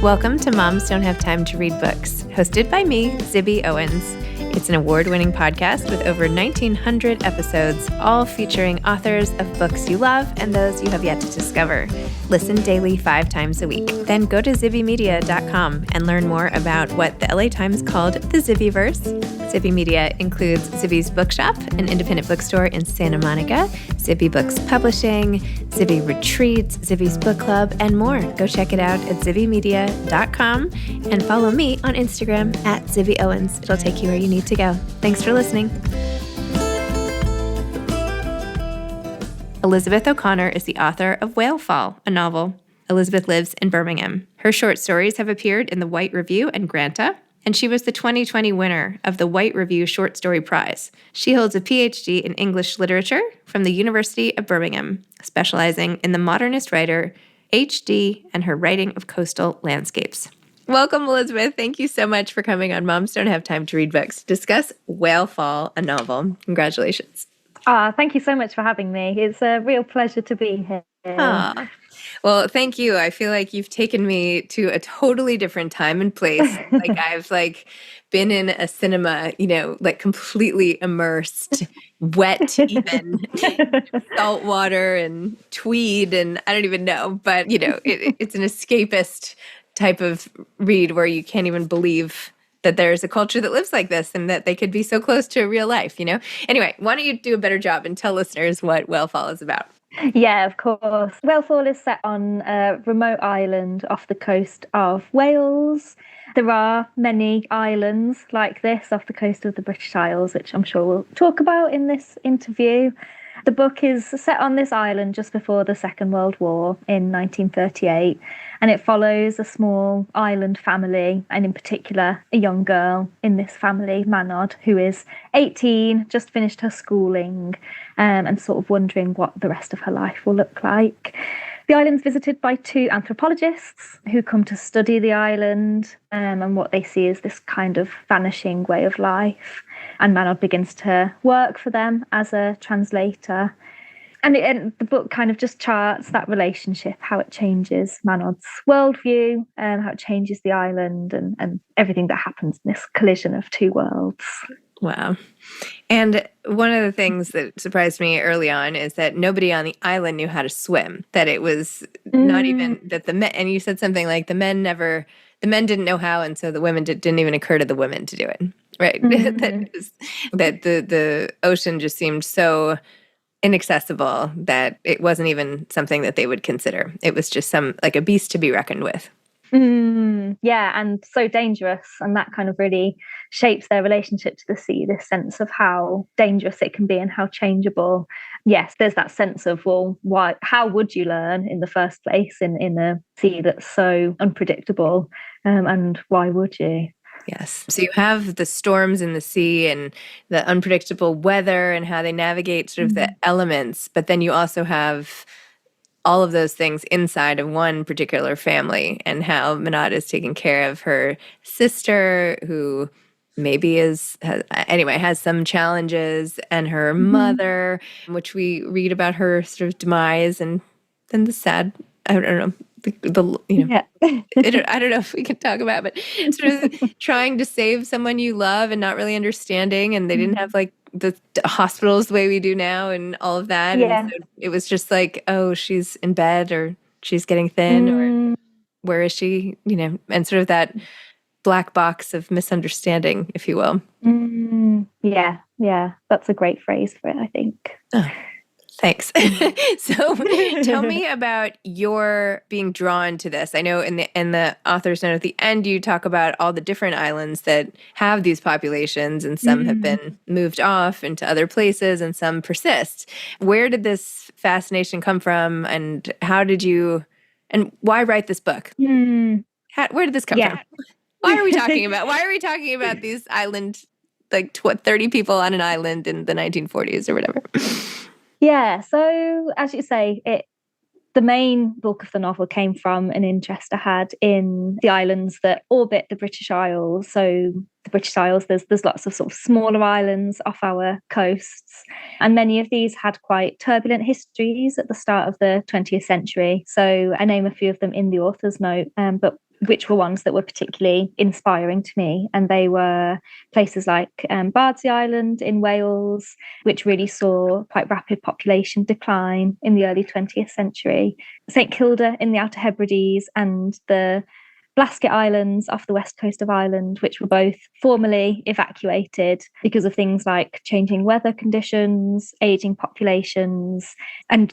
Welcome to Moms Don't Have Time to Read Books, hosted by me, Zibby Owens. It's an award-winning podcast with over 1,900 episodes, all featuring authors of books you love and those you have yet to discover. Listen daily 5 times a week. Then go to zibbymedia.com and learn more about what the LA Times called the Zibbyverse. Zibby Media includes Zibby's Bookshop, an independent bookstore in Santa Monica, Zibby Books Publishing, Zibby Retreats, Zibby's Book Club, and more. Go check it out at zibbymedia.com and follow me on Instagram at Zibby Owens. It'll take you where you need to go. Thanks for listening. Elizabeth O'Connor is the author of Whale Fall, a novel. Elizabeth lives in Birmingham. Her short stories have appeared in the White Review and Granta, and she was the 2020 winner of the White Review Short Story Prize. She holds a PhD in English literature from the University of Birmingham, specializing in the modernist writer H.D. and her writing of coastal landscapes. Welcome, Elizabeth. Thank you so much for coming on Moms Don't Have Time to Read Books to discuss Whale Fall, a novel. Congratulations. Thank you so much for having me. It's a real pleasure to be here. Well, thank you. I feel like you've taken me to a totally different time and place. I've been in a cinema, completely immersed, wet even, salt water and tweed, and I don't even know. But, it's an escapist type of read where you can't even believe that there's a culture that lives like this and that they could be so close to real life, Anyway, why don't you do a better job and tell listeners what Whale Fall is about? Yeah, of course. Whale Fall is set on a remote island off the coast of Wales. There are many islands like this off the coast of the British Isles, which I'm sure we'll talk about in this interview. The book is set on this island just before the Second World War in 1938, and it follows a small island family, and in particular, a young girl in this family, Manod, who is 18, just finished her schooling, and sort of wondering what the rest of her life will look like. The island's visited by 2 anthropologists who come to study the island, and what they see is this kind of vanishing way of life. And Manod begins to work for them as a translator. And the book kind of just charts that relationship, how it changes Manod's worldview, how it changes the island, and everything that happens in this collision of 2 worlds. Wow. And one of the things that surprised me early on is that nobody on the island knew how to swim, that it was not even that the men, and you said something like the men didn't know how, and so the women didn't even occur to the women to do it, right? that the ocean just seemed so inaccessible that it wasn't even something that they would consider. It was just a beast to be reckoned with. Yeah, and so dangerous, and that kind of really shapes their relationship to the sea, this sense of how dangerous it can be and how changeable. Yes, there's that sense of, well, how would you learn in the first place in a sea that's so unpredictable, and why would you? Yes. So you have the storms in the sea and the unpredictable weather and how they navigate sort of the elements, but then you also have all of those things inside of one particular family, and how Manod is taking care of her sister, who maybe has some challenges, and her mother, which we read about her sort of demise, and then the sad, I don't know, I don't know if we can talk about, but sort of trying to save someone you love and not really understanding, and they didn't have the hospitals the way we do now and all of that. Yeah. And so it was just oh, she's in bed, or she's getting thin, or where is she, and sort of that black box of misunderstanding, if you will. Yeah. That's a great phrase for it, I think. Oh. Thanks. So tell me about your being drawn to this. I know in the author's note at the end, you talk about all the different islands that have these populations, and some have been moved off into other places and some persist. Where did this fascination come from, and and why write this book? Where did this come from? Why are we talking about these islands, 30 people on an island in the 1940s or whatever? Yeah, so as you say, the main bulk of the novel came from an interest I had in the islands that orbit the British Isles. So the British Isles, there's lots of sort of smaller islands off our coasts, and many of these had quite turbulent histories at the start of the 20th century. So I name a few of them in the author's note, but which were ones that were particularly inspiring to me. And they were places like Bardsey Island in Wales, which really saw quite rapid population decline in the early 20th century, St Kilda in the Outer Hebrides, and the Blasket Islands off the west coast of Ireland, which were both formally evacuated because of things like changing weather conditions, ageing populations, and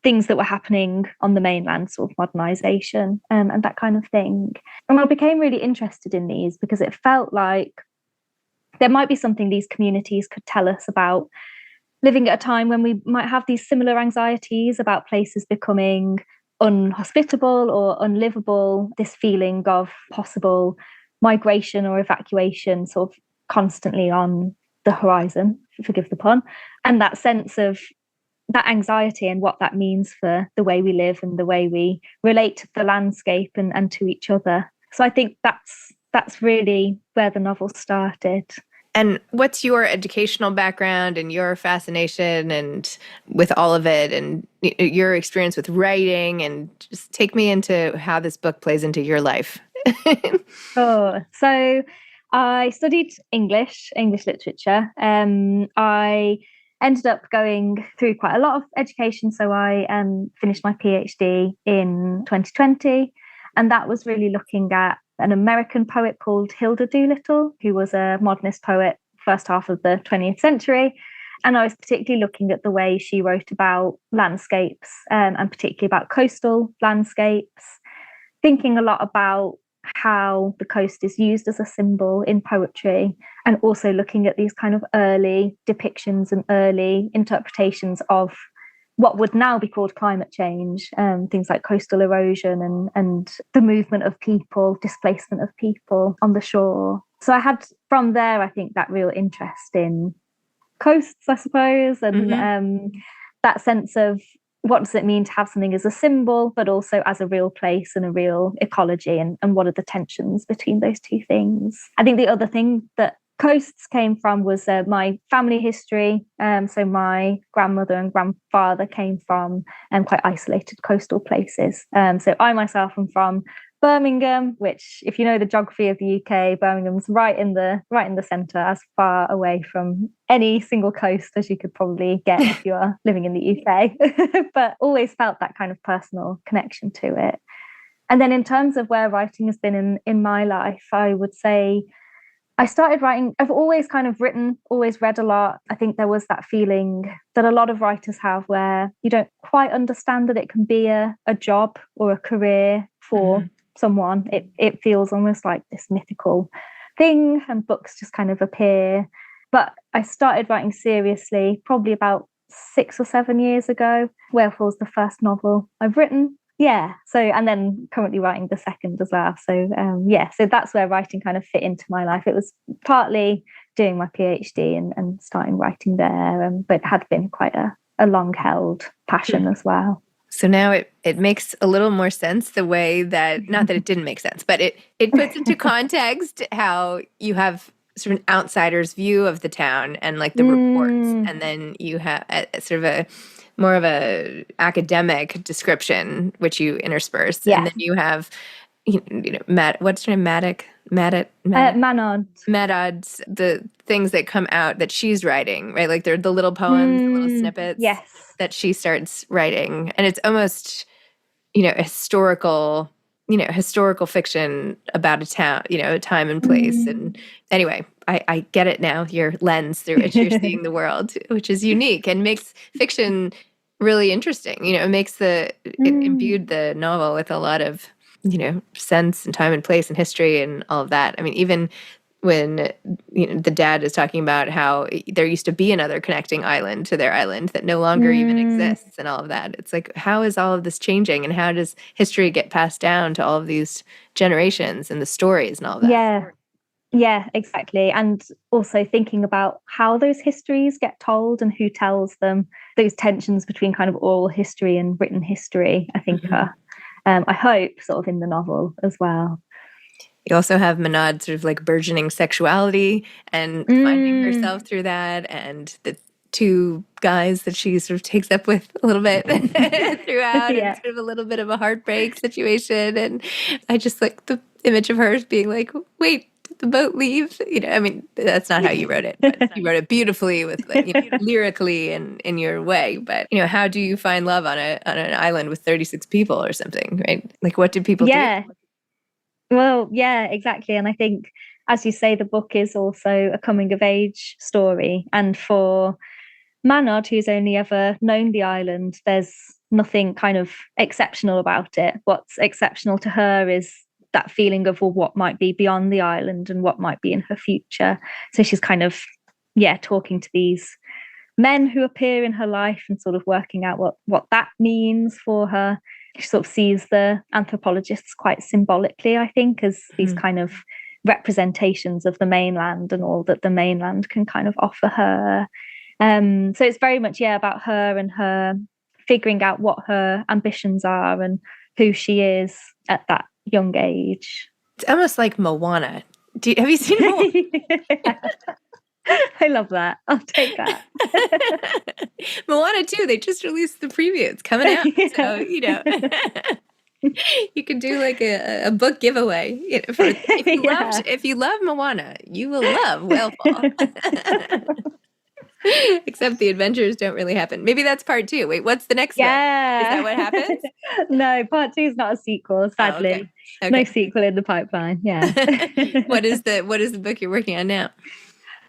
things that were happening on the mainland, sort of modernisation and that kind of thing. And I became really interested in these because it felt like there might be something these communities could tell us about living at a time when we might have these similar anxieties about places becoming unhospitable or unlivable, this feeling of possible migration or evacuation sort of constantly on the horizon, forgive the pun, and that sense of that anxiety and what that means for the way we live and the way we relate to the landscape and to each other. So I think that's really where the novel started. And what's your educational background and your fascination and with all of it and your experience with writing, and just take me into how this book plays into your life? So I studied English literature. I ended up going through quite a lot of education. So I finished my PhD in 2020, and that was really looking at an American poet called Hilda Doolittle, who was a modernist poet first half of the 20th century. And I was particularly looking at the way she wrote about landscapes, and particularly about coastal landscapes, thinking a lot about how the coast is used as a symbol in poetry, and also looking at these kind of early depictions and early interpretations of what would now be called climate change, things like coastal erosion and the movement of people, displacement of people on the shore. So I had, from there, I think, that real interest in coasts, I suppose, and that sense of what does it mean to have something as a symbol, but also as a real place and a real ecology, and what are the tensions between those two things. I think the other thing that coasts came from was my family history. So my grandmother and grandfather came from quite isolated coastal places. So I myself am from Birmingham, which, if you know the geography of the UK, Birmingham's right in the centre, as far away from any single coast as you could probably get if you are living in the UK, but always felt that kind of personal connection to it. And then in terms of where writing has been in my life, I would say I started writing. I've always kind of written, always read a lot. I think there was that feeling that a lot of writers have where you don't quite understand that it can be a job or a career for someone. It feels almost like this mythical thing, and books just kind of appear. But I started writing seriously probably about 6 or 7 years ago. Whalefall's the first novel I've written. Yeah. So, and then currently writing the second as well. So, so that's where writing kind of fit into my life. It was partly doing my PhD and starting writing there, but it had been quite a long-held passion as well. So now it makes a little more sense, the way that, not that it didn't make sense, but it puts into context how you have sort of an outsider's view of the town and like the reports, and then you have sort of a more of a academic description which you intersperse, and then you have what's her name, Madod's, the things that come out that she's writing, right? Like they're the little poems, the little snippets that she starts writing, and it's almost historical fiction about a town, a time and place. And anyway, I get it now, your lens through which you're seeing the world, which is unique and makes fiction really interesting. It makes it imbued the novel with a lot of sense and time and place and history and all of that. I mean, even when the dad is talking about how there used to be another connecting island to their island that no longer even exists and all of that. It's like, how is all of this changing, and how does history get passed down to all of these generations and the stories and all of that? Yeah, exactly. And also thinking about how those histories get told and who tells them, those tensions between kind of oral history and written history, I think are, I hope, sort of in the novel as well. You also have Manad's sort of like burgeoning sexuality and finding herself through that, and the two guys that she sort of takes up with a little bit throughout, and Yeah. sort of a little bit of a heartbreak situation. And I just like the image of her being like, wait, did the boat leave? I mean, that's not how you wrote it, but you wrote it beautifully with lyrically and in your way. But how do you find love on an island with 36 people or something, right? Like, what did people do? Yeah. Well, yeah, exactly. And I think, as you say, the book is also a coming of age story. And for Manod, who's only ever known the island, there's nothing kind of exceptional about it. What's exceptional to her is that feeling of, well, what might be beyond the island and what might be in her future. So she's kind of, talking to these men who appear in her life and sort of working out what that means for her. She sort of sees the anthropologists quite symbolically, I think, as these kind of representations of the mainland and all that the mainland can kind of offer her. So it's very much, about her and her figuring out what her ambitions are and who she is at that young age. It's almost like Moana. Have you seen Moana? I love that. I'll take that. Moana 2, they just released the preview. It's coming out. So, you could do like a book giveaway. If you love Moana, you will love Whalefall. Except the adventures don't really happen. Maybe that's part 2. Wait, what's the next one? Is that what happens? No, part 2 is not a sequel, sadly. Oh, okay. No sequel in the pipeline. Yeah. What is the book you're working on now?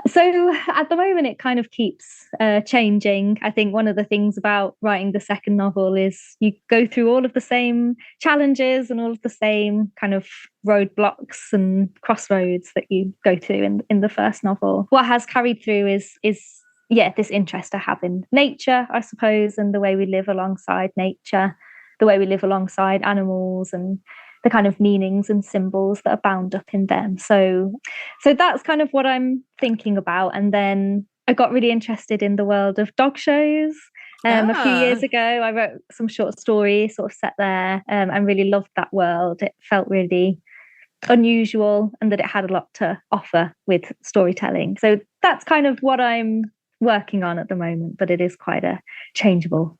So at the moment, it kind of keeps changing. I think one of the things about writing the second novel is you go through all of the same challenges and all of the same kind of roadblocks and crossroads that you go through in the first novel. What has carried through is this interest I have in nature, I suppose, and the way we live alongside nature, the way we live alongside animals, and the kind of meanings and symbols that are bound up in them. So that's kind of what I'm thinking about. And then I got really interested in the world of dog shows. A few years ago, I wrote some short stories sort of set there, and really loved that world. It felt really unusual and that it had a lot to offer with storytelling. So that's kind of what I'm working on at the moment, but it is quite a changeable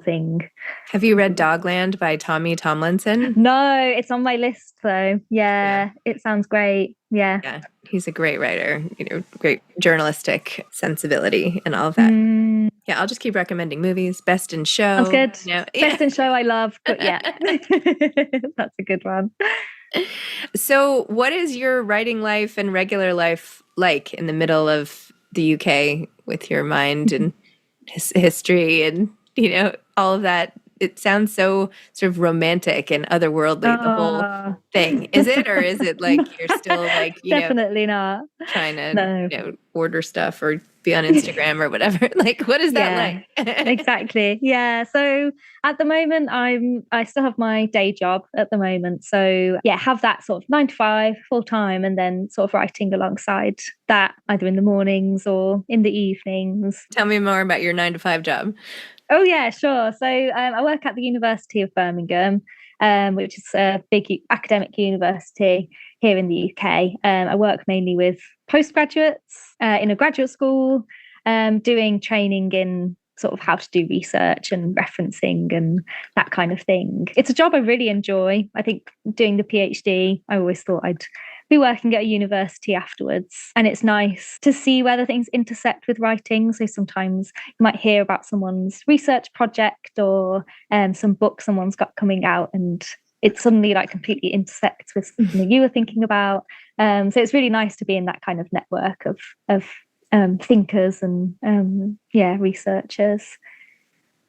thing. Have you read Dogland by Tommy Tomlinson? No, it's on my list though. Yeah. It sounds great. Yeah, he's a great writer, great journalistic sensibility and all of that. Yeah, I'll just keep recommending movies. Best in Show. That's good. Best in Show I love, but that's a good one. So what is your writing life and regular life like in the middle of the UK with your mind and history and all of that? It sounds so sort of romantic and otherworldly, the whole thing. Is it, or is it like you're still like definitely not trying to order stuff or be on Instagram or whatever? Like, what is that like? Exactly. Yeah. So at the moment, I still have my day job at the moment. So have that sort of 9 to 5 full time, and then sort of writing alongside that, either in the mornings or in the evenings. Tell me more about your 9 to 5 job. Oh yeah, sure. So I work at the University of Birmingham, which is a big academic university here in the UK. I work mainly with postgraduates in a graduate school, doing training in sort of how to do research and referencing and that kind of thing. It's a job I really enjoy. I think doing the PhD, I always thought I'd be working at a university afterwards. And it's nice to see whether things intersect with writing. So sometimes you might hear about someone's research project or some book someone's got coming out, and it suddenly like completely intersects with something you were thinking about. So it's really nice to be in that kind of network of thinkers and researchers.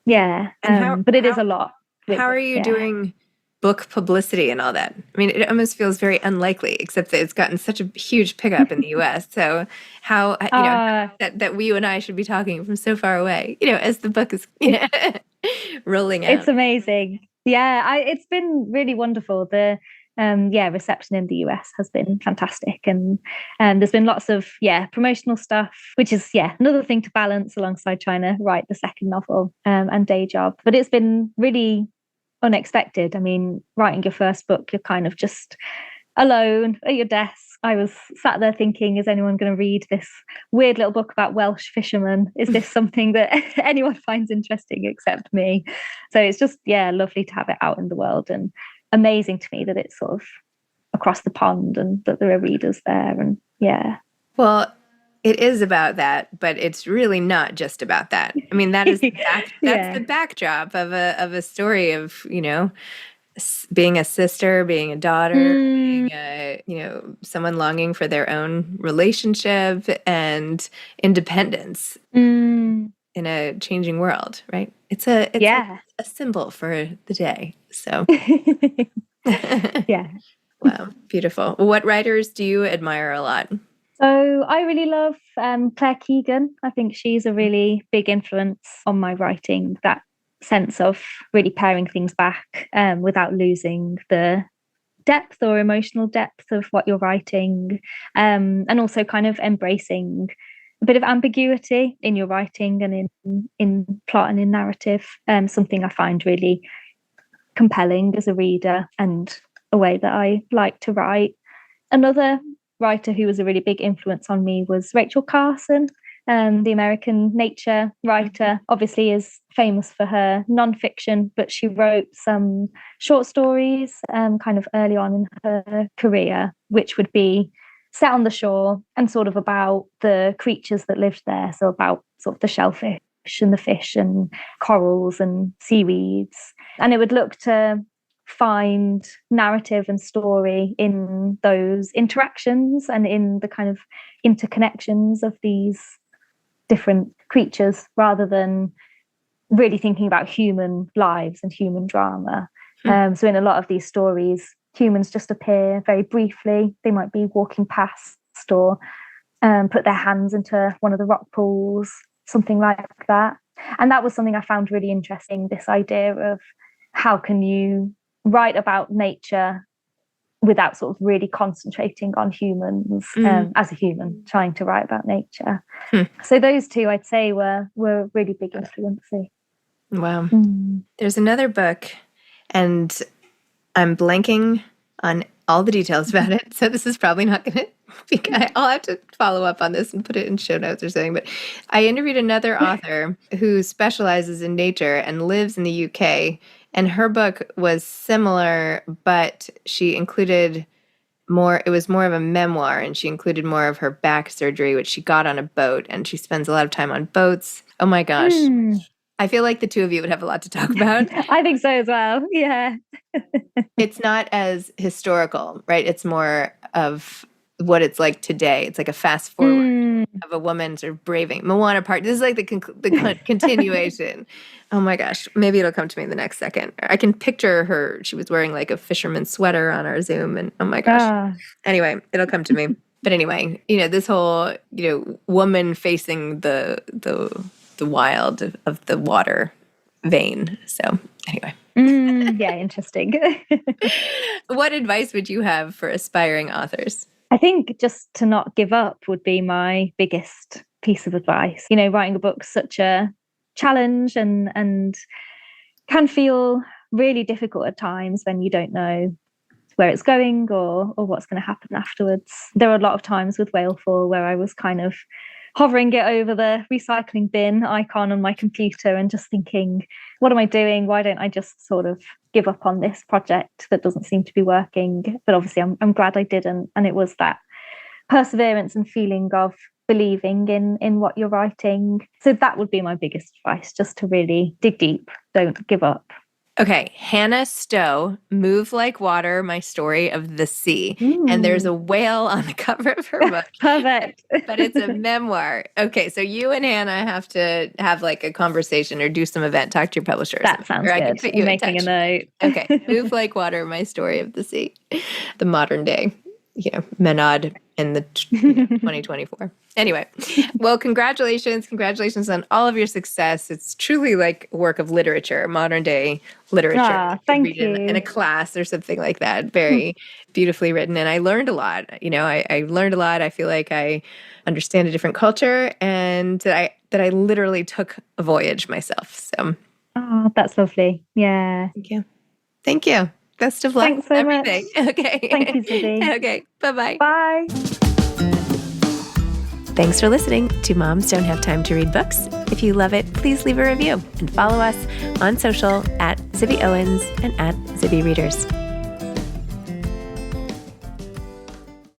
But it is a lot. How are you doing book publicity and all that? I mean, it almost feels very unlikely, except that it's gotten such a huge pickup in the US. So how, that you and I should be talking from so far away, as the book is rolling out. It's amazing. Yeah, it's been really wonderful. The reception in the US has been fantastic, and there's been lots of promotional stuff, which is another thing to balance alongside trying to write the second novel and day job. But it's been really unexpected. I mean, writing your first book, you're kind of just alone at your desk. I was sat there thinking, is anyone going to read this weird little book about Welsh fishermen? Is this something that anyone finds interesting except me? So it's just, yeah, lovely to have it out in the world, and amazing to me that it's sort of across the pond and that there are readers there. And yeah. Well, it is about that, but it's really not just about that. I mean, that is that's Yeah. the backdrop of a story of, being a sister, being a daughter, Mm, being someone longing for their own relationship and independence mm, in a changing world, right? It's yeah. a symbol for the day. So, Yeah. wow, beautiful. What writers do you admire a lot? So I really love Claire Keegan. I think she's a really big influence on my writing. That sense of really paring things back without losing the depth or emotional depth of what you're writing, and also kind of embracing a bit of ambiguity in your writing and in plot and in narrative. Something I find really compelling as a reader and a way that I like to write. Another writer who was a really big influence on me was Rachel Carson, the American nature writer. Obviously, is famous for her nonfiction, but she wrote some short stories kind of early on in her career, which would be set on the shore and sort of about the creatures that lived there. So about sort of the shellfish and the fish and corals and seaweeds. And it would look to find narrative and story in those interactions and in the kind of interconnections of these different creatures rather than really thinking about human lives and human drama. So in a lot of these stories, humans just appear very briefly. They might be walking past or put their hands into one of the rock pools, something like that. And that was something I found really interesting, this idea of how can you write about nature without sort of really concentrating on humans as a human trying to write about nature. So those two I'd say were really big influences. Wow. There's another book, and I'm blanking on all the details about it, so this is probably not going to be. I'll have to follow up on this and put it in show notes or something. But I interviewed another author who specializes in nature and lives in the UK, and her book was similar, but she included more. It was more of a memoir, and she included more of her back surgery, which she got on a boat, and she spends a lot of time on boats. Oh my gosh. I feel like the two of you would have a lot to talk about. I think so as well. Yeah. It's not as historical, right? It's more of what it's like today. It's like a fast forward of a woman sort of braving Moana part. This is like the continuation. Oh my gosh. Maybe it'll come to me in the next second. I can picture her. She was wearing like a fisherman's sweater on our Zoom, and oh my gosh. Anyway, it'll come to me. But anyway, this whole, woman facing the wild of the water vein. So anyway. Yeah, interesting. What advice would you have for aspiring authors? I think just to not give up would be my biggest piece of advice. Writing a book's such a challenge and can feel really difficult at times when you don't know where it's going or what's going to happen afterwards. There are a lot of times with Whalefall where I was kind of hovering it over the recycling bin icon on my computer and just thinking, what am I doing? Why don't I just sort of give up on this project that doesn't seem to be working? But obviously I'm glad I didn't. And it was that perseverance and feeling of believing in what you're writing. So that would be my biggest advice, just to really dig deep, don't give up. Okay, Hannah Stowe, Move Like Water, My Story of the Sea. And there's a whale on the cover of her book. Perfect. But it's a memoir. Okay, so you and Hannah have to have like a conversation or do some event, talk to your publishers. That sounds good. I can put you making a note. Okay, Move Like Water, My Story of the Sea. The modern day, Menad in the 2024. Anyway, well, congratulations on all of your success. It's truly like a work of literature, modern day literature. Thank you. In a class or something like that. Very beautifully written. And I learned a lot. I learned a lot. I feel like I understand a different culture and that I literally took a voyage myself. So. Oh, that's lovely. Yeah. Thank you. Thank you. Best of luck. Thanks so everything. much. Okay. Thank you, Zibby. Okay. Bye-bye. Bye. Thanks for listening to Moms Don't Have Time to Read Books. If you love it, please leave a review and follow us on social at Zibby Owens and at Zibby Readers.